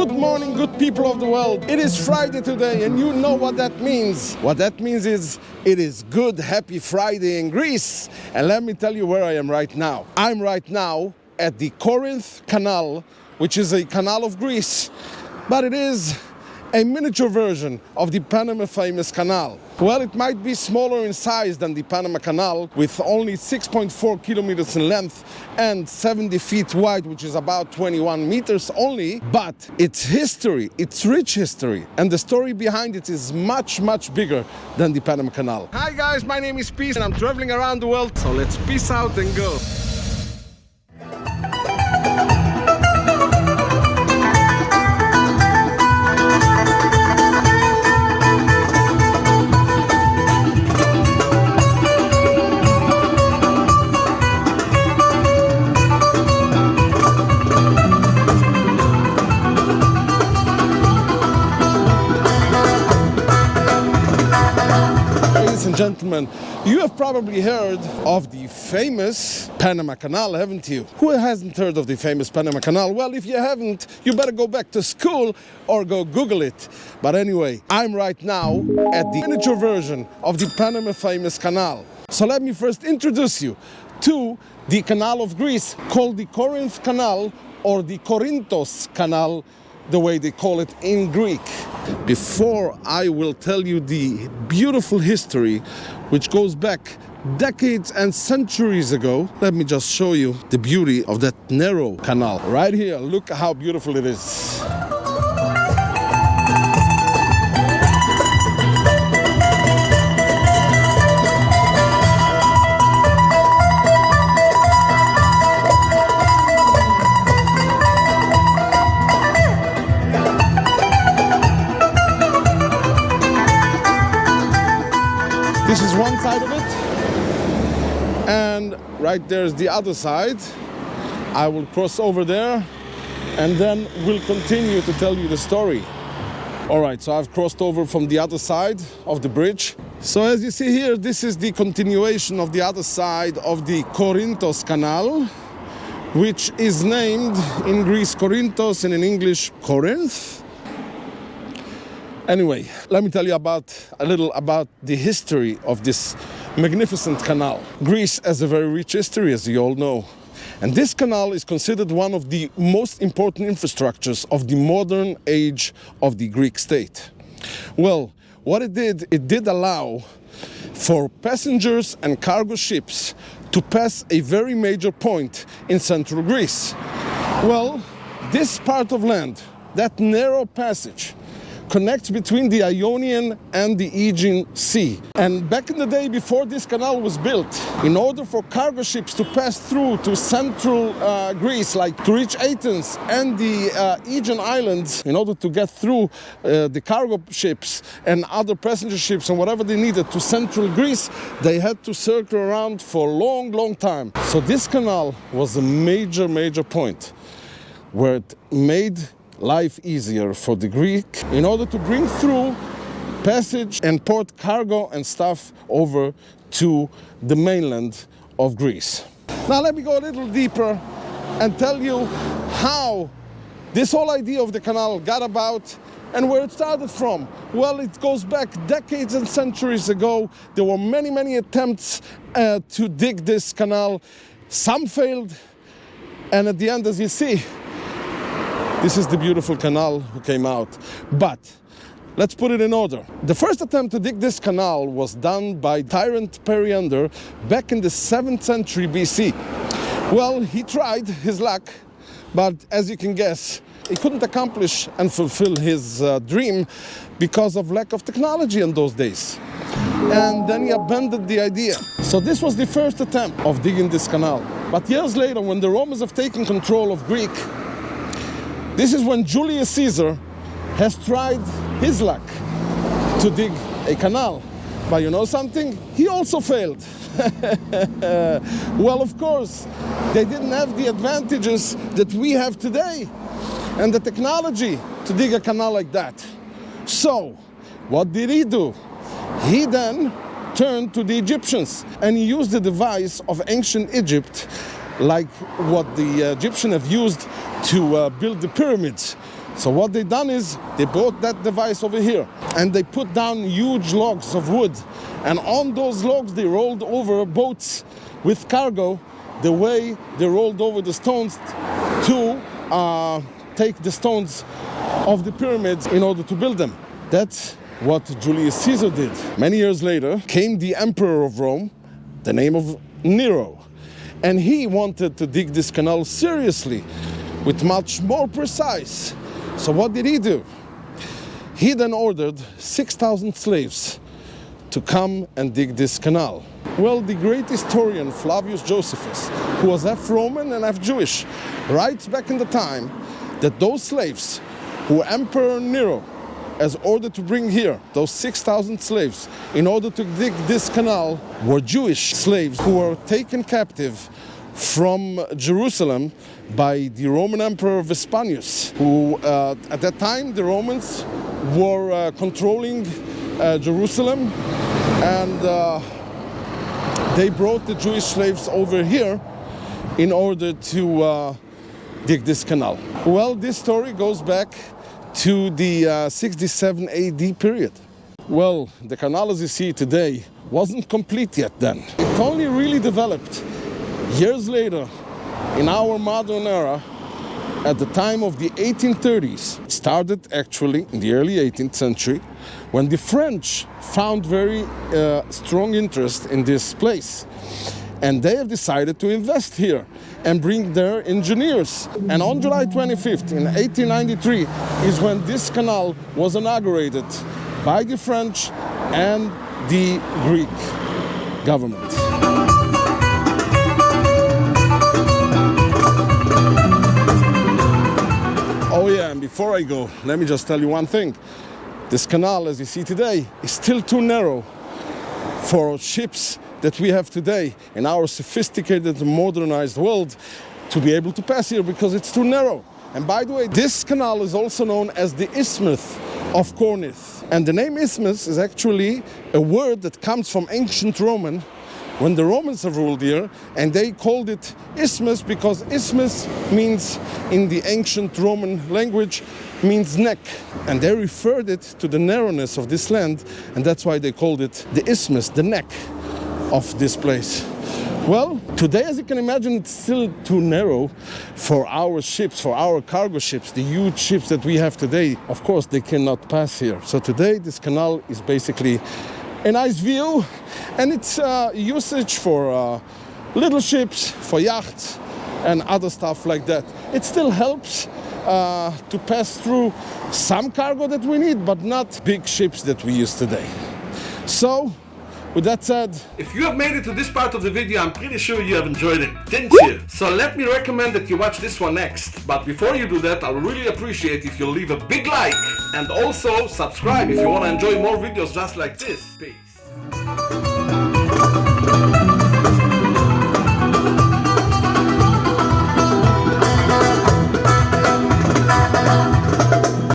Good morning, good people of the world. It is Friday today, and you know what that means. What that means is it is good, happy Friday in Greece. And let me tell you where I am right now. I'm right now at the Corinth Canal, which is a canal of Greece, but it is a miniature version of the Panama famous canal. Well, it might be smaller in size than the Panama Canal, with only 6.4 kilometers in length and 70 feet wide, which is about 21 meters only, but its history, its rich history, and the story behind it is much, much bigger than the Panama Canal. Hi guys, my name is Peace and I'm traveling around the world, so let's peace out and go. Ladies and gentlemen, you have probably heard of the famous Panama Canal, haven't you? Who hasn't heard of the famous Panama Canal? Well, if you haven't, you better go back to school or go Google it. But anyway, I'm right now at the miniature version of the Panama famous canal. So let me first introduce you to the Canal of Greece, called the Corinth Canal or the Korinthos Canal, the way they call it in Greek. Before I will tell you the beautiful history, which goes back decades and centuries ago, let me just show you the beauty of that narrow canal. Right here, look how beautiful it is. This is one side of it, and right there's the other side. I will cross over there, and then we'll continue to tell you the story. All right, so I've crossed over from the other side of the bridge. So as you see here, this is the continuation of the other side of the Korinthos Canal, which is named in Greece Korinthos and in English Corinth. Anyway, let me tell you a little about the history of this magnificent canal. Greece has a very rich history, as you all know. And this canal is considered one of the most important infrastructures of the modern age of the Greek state. Well, what it did allow for passengers and cargo ships to pass a very major point in central Greece. Well, this part of land, that narrow passage, connects between the Ionian and the Aegean Sea. And back in the day, before this canal was built, in order for cargo ships to pass through to central Greece, like to reach Athens and the Aegean Islands, in order to get through the cargo ships and other passenger ships and whatever they needed to central Greece, they had to circle around for a long, long time. So this canal was a major, major point where it made life easier for the Greek in order to bring through passage and port cargo and stuff over to the mainland of Greece. Now let me go a little deeper and tell you how this whole idea of the canal got about and where it started from. Well, it goes back decades and centuries ago. There were many, many attempts to dig this canal. Some failed, and at the end, as you see, this is the beautiful canal who came out. But let's put it in order. The first attempt to dig this canal was done by tyrant Periander back in the 7th century BC. Well, he tried his luck, but as you can guess, he couldn't accomplish and fulfill his dream because of lack of technology in those days. And then he abandoned the idea. So this was the first attempt of digging this canal. But years later, when the Romans have taken control of Greece, this is when Julius Caesar has tried his luck to dig a canal. But you know something? He also failed. Well, of course, they didn't have the advantages that we have today and the technology to dig a canal like that. So, what did he do? He then turned to the Egyptians and he used the device of ancient Egypt, like what the Egyptians have used to build the pyramids, So what they done is they brought that device over here and they put down huge logs of wood, and on those logs they rolled over boats with cargo the way they rolled over the stones to take the stones of the pyramids in order to build them. That's what Julius Caesar did. Many years later came the emperor of Rome, the name of Nero, and he wanted to dig this canal seriously, with much more precise. So what did he do? He then ordered 6,000 slaves to come and dig this canal. Well, the great historian Flavius Josephus, who was half Roman and half Jewish, writes back in the time that those slaves who Emperor Nero has ordered to bring here, those 6,000 slaves, in order to dig this canal, were Jewish slaves who were taken captive from Jerusalem by the Roman Emperor Vespasianus, who at that time the Romans were controlling Jerusalem, and they brought the Jewish slaves over here in order to dig this canal. Well, this story goes back to the 67 AD period. Well, the canal as you see today wasn't complete yet then. It only really developed years later in our modern era at the time of the 1830s. It started actually in the early 18th century when the French found very strong interest in this place. And they have decided to invest here and bring their engineers. And on July 25th in 1893 is when this canal was inaugurated by the French and the Greek government. Oh yeah, and before I go, let me just tell you one thing. This canal, as you see today, is still too narrow for ships that we have today in our sophisticated and modernized world to be able to pass here, because it's too narrow. And by the way, this canal is also known as the Isthmus of Corinth. And the name Isthmus is actually a word that comes from ancient Roman, when the Romans have ruled here, and they called it Isthmus because Isthmus means, in the ancient Roman language, means neck. And they referred it to the narrowness of this land, and that's why they called it the Isthmus, the neck of this place. Well, today, as you can imagine, it's still too narrow for our ships, for our cargo ships, the huge ships that we have today. Of course, they cannot pass here. So today, this canal is basically a nice view, and it's usage for little ships, for yachts, and other stuff like that. It still helps to pass through some cargo that we need, but not big ships that we use today. So, with that said, if you have made it to this part of the video, I'm pretty sure you have enjoyed it, didn't you? So let me recommend that you watch this one next. But before you do that, I'll really appreciate if you'll leave a big like and also subscribe if you want to enjoy more videos just like this. Peace.